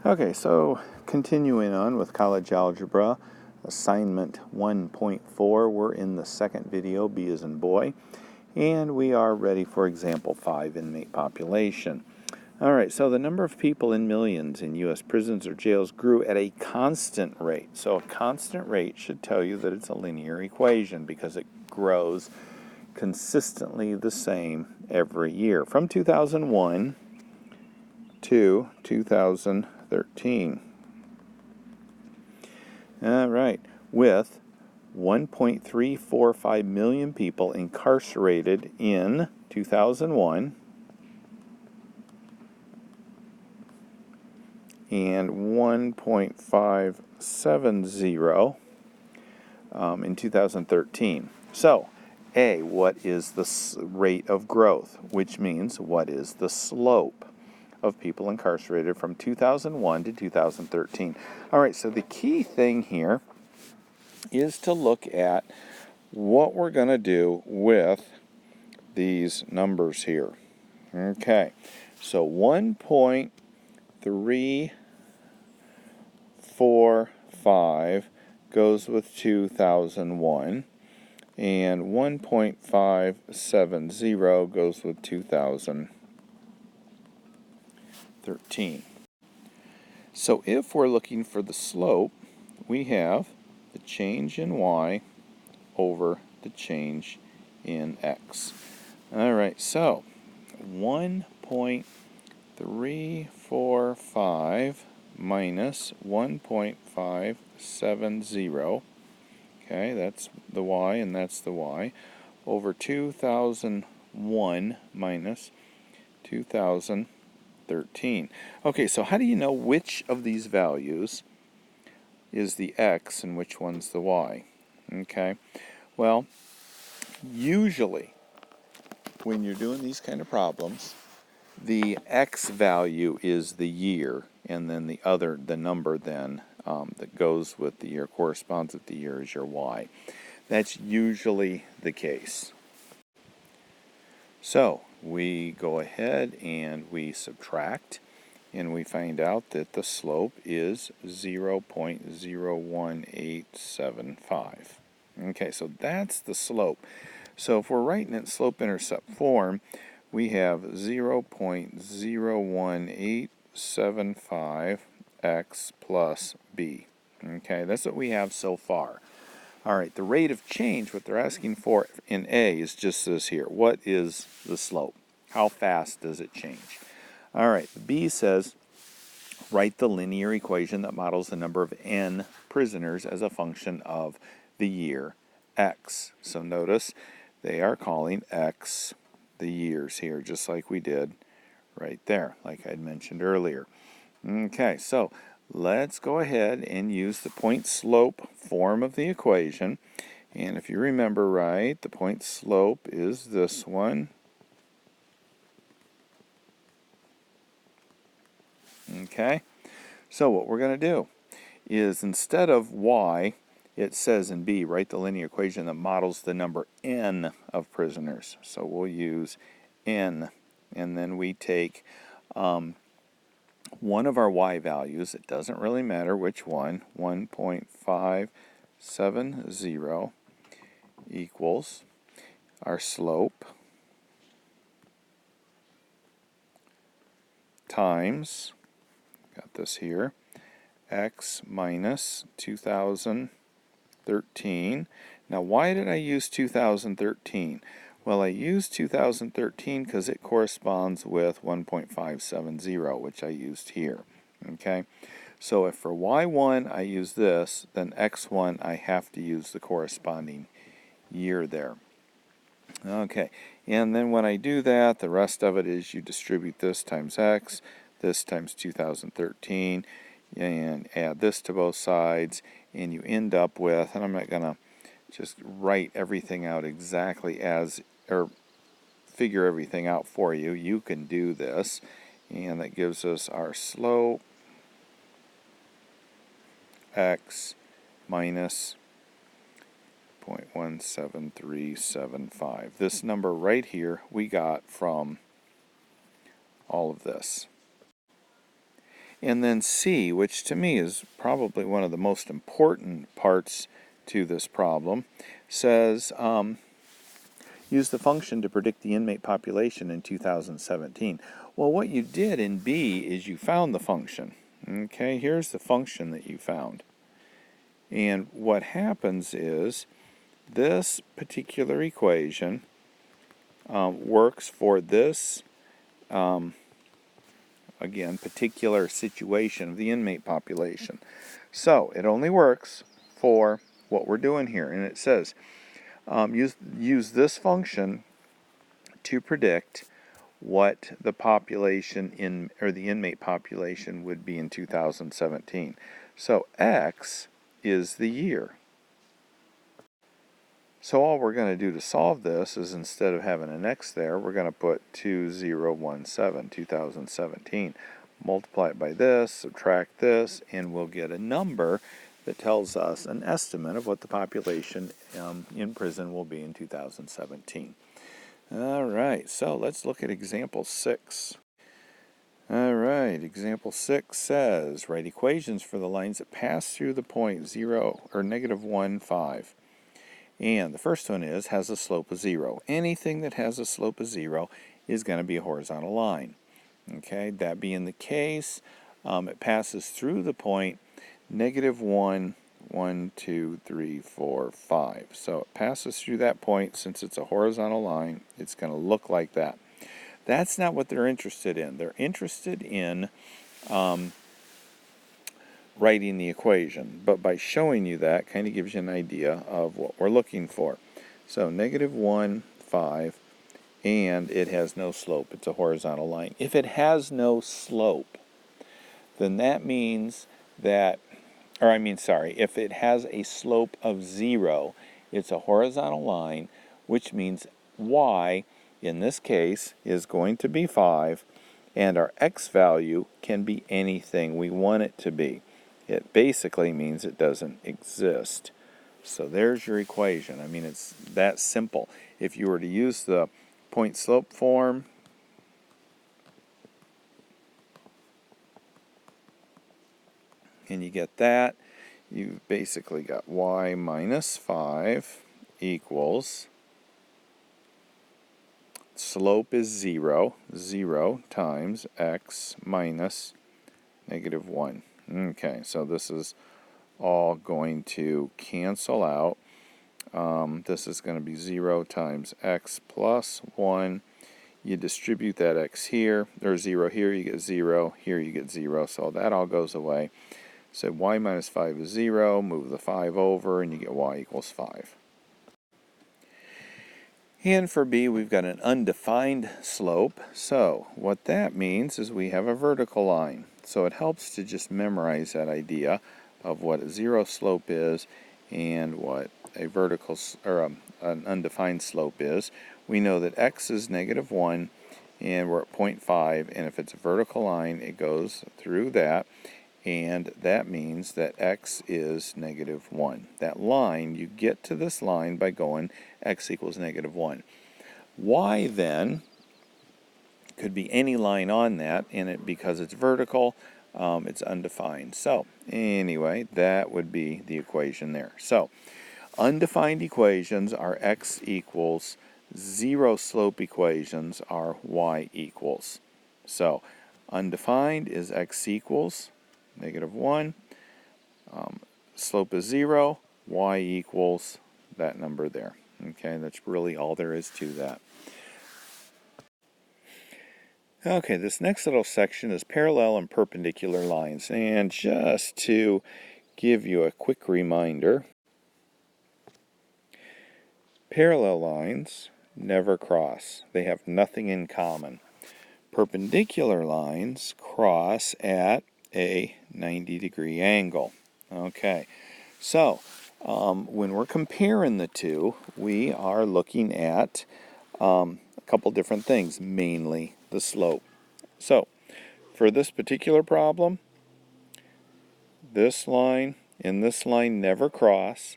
Okay, so continuing on with college algebra, assignment 1.4. We're in the second video, B as in boy, and we are ready for example 5, inmate population. All right, so the number of people in millions in U.S. prisons or jails grew at a constant rate. So a constant rate should tell you that it's a linear equation because it grows consistently the same every year from 2001 to 2013. All right, with 1.345 million people incarcerated in 2001 and 1.570 in 2013. So, A, what is the rate of growth, which means what is the slope of people incarcerated from 2001 to 2013. All right, so the key thing here is to look at what we're going to do with these numbers here. Okay, so 1.345 goes with 2001, and 1.570 goes with 2013. So if we're looking for the slope, we have the change in y over the change in x. All right, so 1.345 minus 1.570, okay, that's the y and that's the y, over 2001 minus 2013. Okay, so how do you know which of these values is the x and which one's the y? Okay, well, usually when you're doing these kind of problems, the x value is the year, and then the number then that goes with the year, corresponds with the year, is your y. That's usually the case. So we go ahead and we subtract, and we find out that the slope is 0.01875. Okay, so that's the slope. So if we're writing it slope-intercept form, we have 0.01875 x plus b. Okay, that's what we have so far. All right, the rate of change, what they're asking for in A is just this here. What is the slope? How fast does it change? All right, B says, write the linear equation that models the number of n prisoners as a function of the year x. So notice they are calling x the years here, just like we did right there, like I mentioned earlier. Okay, so let's go ahead and use the point slope form of the equation. And if you remember right, the point slope is this one. Okay, so what we're going to do is, instead of y, it says in B, write the linear equation that models the number n of prisoners. So we'll use n, and then we take one of our y values, it doesn't really matter which one, 1.570 equals our slope times, got this here, x minus 2013. Now, why did I use 2013? Well, I used 2013 because it corresponds with 1.570, which I used here. Okay, so if for y1 I use this, then x1 I have to use the corresponding year there. Okay, and then when I do that, the rest of it is you distribute this times x, this times 2013, and add this to both sides, and you end up with, and I'm not going to just write everything out exactly as, or figure everything out for you. You can do this, and that gives us our slope x minus 0.17375. This number right here we got from all of this. And then C, which to me is probably one of the most important parts to this problem, says use the function to predict the inmate population in 2017. Well, what you did in B is you found the function. Okay, here's the function that you found. And what happens is this particular equation works for this, again, particular situation of the inmate population. So it only works for what we're doing here. And it says use this function to predict what the population or the inmate population would be in 2017. So X is the year. So all we're going to do to solve this is instead of having an X there, we're going to put 2017, multiply it by this, subtract this, and we'll get a number that tells us an estimate of what the population in prison will be in 2017. All right, so let's look at example 6. All right, example 6 says, write equations for the lines that pass through the point 0 or negative 1, 5. And the first one has a slope of 0. Anything that has a slope of 0 is going to be a horizontal line. Okay, that being the case, it passes through the point negative 1, 1, 2, 3, 4, 5. So it passes through that point. Since it's a horizontal line, it's going to look like that. That's not what they're interested in. They're interested in writing the equation. But by showing you that, kind of gives you an idea of what we're looking for. So negative 1, 5, and it has no slope. It's a horizontal line. If it has no slope, then that means that, if it has a slope of 0, it's a horizontal line, which means y, in this case, is going to be 5, and our x value can be anything we want it to be. It basically means it doesn't exist. So there's your equation. I mean, it's that simple. If you were to use the point slope form, and you get that, you've basically got y minus 5 equals, slope is 0, 0 times x minus negative 1. Okay, so this is all going to cancel out. This is going to be 0 times x plus 1. You distribute that x here, or 0 here, you get 0, here you get 0, so that all goes away. So y minus 5 is 0, move the 5 over, and you get y equals 5. And for B, we've got an undefined slope. So what that means is we have a vertical line. So it helps to just memorize that idea of what a 0 slope is and what a vertical or an undefined slope is. We know that x is negative 1, and we're at 0.5, and if it's a vertical line, it goes through that, and that means that x is negative 1. That line, you get to this line by going x equals negative 1. Y then could be any line on that, and because it's vertical, it's undefined. So anyway, that would be the equation there. So undefined equations are x equals, 0 slope equations are y equals. So undefined is x equals negative 1, slope is 0, y equals that number there. Okay, that's really all there is to that. Okay, this next little section is parallel and perpendicular lines. And just to give you a quick reminder, parallel lines never cross. They have nothing in common. Perpendicular lines cross at a 90-degree angle. Okay, so when we're comparing the two, we are looking at a couple different things, mainly the slope. So for this particular problem, this line and this line never cross.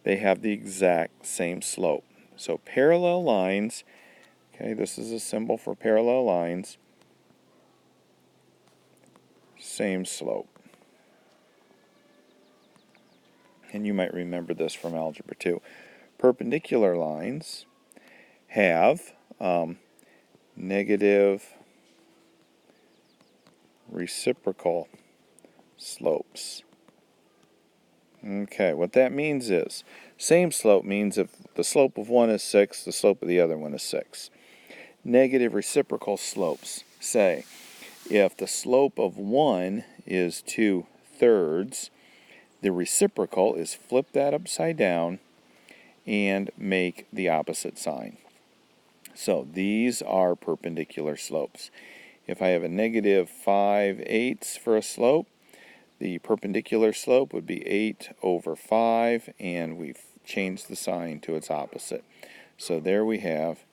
They have the exact same slope. So parallel lines, okay, this is a symbol for parallel lines. same slope. And you might remember this from Algebra 2. Perpendicular lines have negative reciprocal slopes. Okay, what that means is, same slope means if the slope of one is 6, the slope of the other one is 6. Negative reciprocal slopes say, if the slope of one is 2/3, the reciprocal is flip that upside down and make the opposite sign. So these are perpendicular slopes. If I have a negative 5/8 for a slope, the perpendicular slope would be 8/5, and we've changed the sign to its opposite. So there we have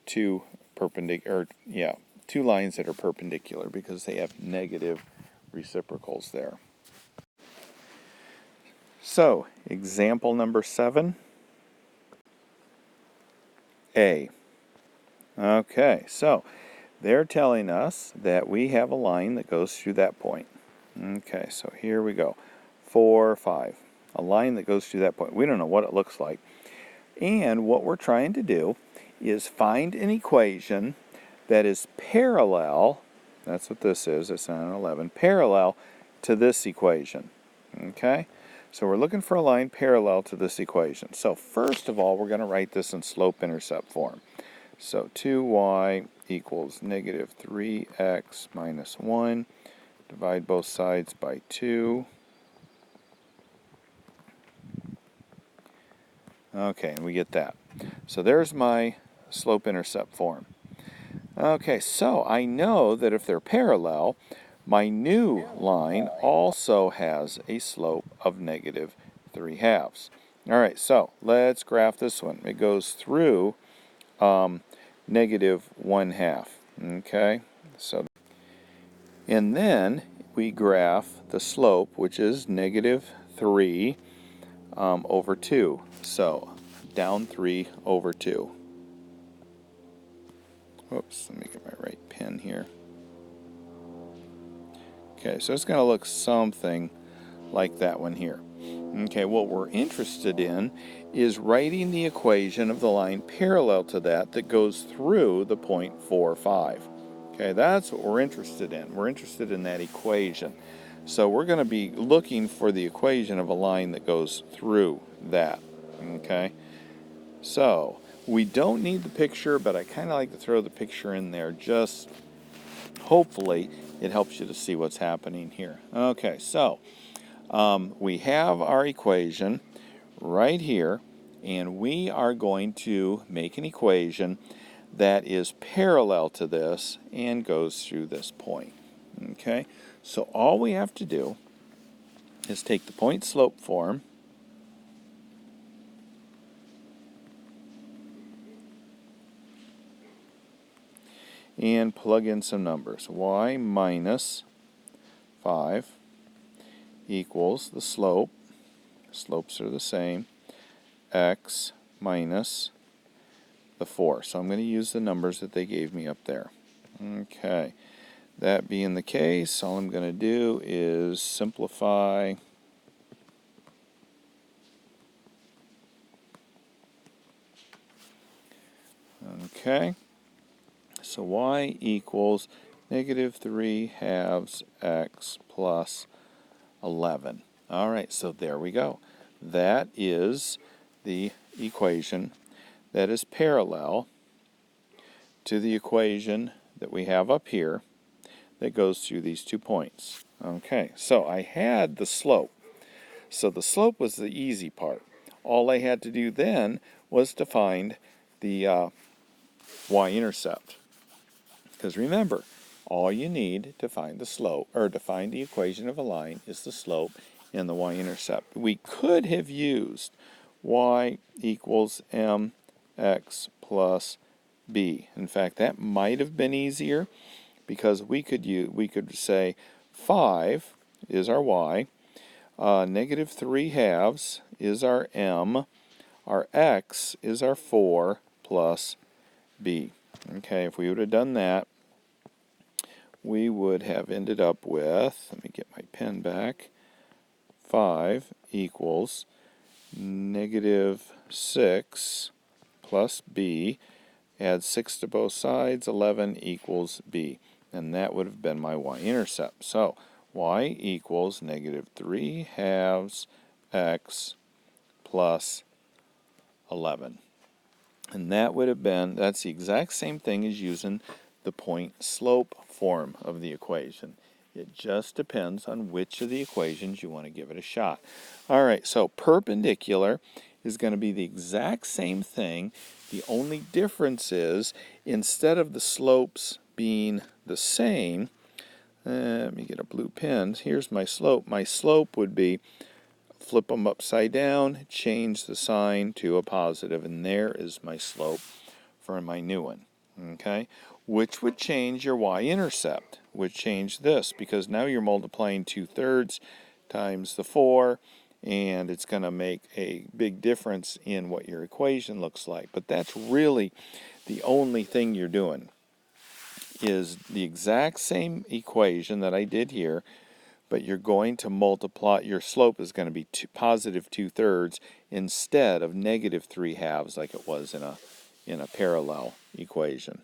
two lines that are perpendicular because they have negative reciprocals there. So, example number 7. A. Okay, so they're telling us that we have a line that goes through that point. Okay, so here we go. 4, 5. A line that goes through that point. We don't know what it looks like. And what we're trying to do is find an equation that is parallel, that's what this is, it's not an 11, parallel to this equation. Okay? So we're looking for a line parallel to this equation. So first of all, we're going to write this in slope-intercept form. So 2y equals negative 3x minus 1. Divide both sides by 2. Okay, and we get that. So there's my slope-intercept form. Okay, so I know that if they're parallel, my new line also has a slope of negative 3/2. All right, so let's graph this one. It goes through negative 1/2. Okay, so and then we graph the slope, which is negative 3 over 2. So down 3/2. Whoops, let me get my right pen here. Okay, so it's going to look something like that one here. Okay, what we're interested in is writing the equation of the line parallel to that goes through the point 4, 5. Okay, that's what we're interested in. We're interested in that equation. So we're going to be looking for the equation of a line that goes through that. Okay, so we don't need the picture, but I kind of like to throw the picture in there. Just hopefully it helps you to see what's happening here. Okay, so we have our equation right here, and we are going to make an equation that is parallel to this and goes through this point. Okay, so all we have to do is take the point slope form and plug in some numbers. Y minus 5 equals the slope. Slopes are the same. X minus the 4. So I'm going to use the numbers that they gave me up there. Okay. That being the case, all I'm going to do is simplify. Okay. So y equals negative 3/2 x plus 11. All right, so there we go. That is the equation that is parallel to the equation that we have up here that goes through these 2 points. Okay, so I had the slope. So the slope was the easy part. All I had to do then was to find the y-intercept. Because remember, all you need to find the slope, or to find the equation of a line, is the slope and the y-intercept. We could have used y equals mx plus b. In fact, that might have been easier, because we could say 5 is our y, negative 3/2 is our m, our x is our 4 plus b. Okay, if we would have done that, we would have ended up with, let me get my pen back, 5 equals negative 6 plus b, add 6 to both sides, 11 equals b. And that would have been my y-intercept. So y equals negative 3 halves x plus 11. And that would have been, that's the exact same thing as using the point-slope form of the equation. It just depends on which of the equations you want to give it a shot. All right, so perpendicular is going to be the exact same thing. The only difference is, instead of the slopes being the same, let me get a blue pen. Here's my slope. My slope would be, flip them upside down, change the sign to a positive, and there is my slope for my new one. Okay, which would change your y-intercept, would change this, because now you're multiplying 2/3 times the 4, and it's going to make a big difference in what your equation looks like. But that's really the only thing you're doing, is the exact same equation that I did here, but you're going to multiply, your slope is going to be positive 2/3 instead of negative 3 halves like it was in a parallel equation.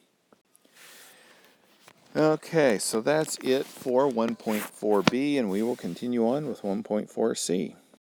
Okay, so that's it for 1.4b, and we will continue on with 1.4c.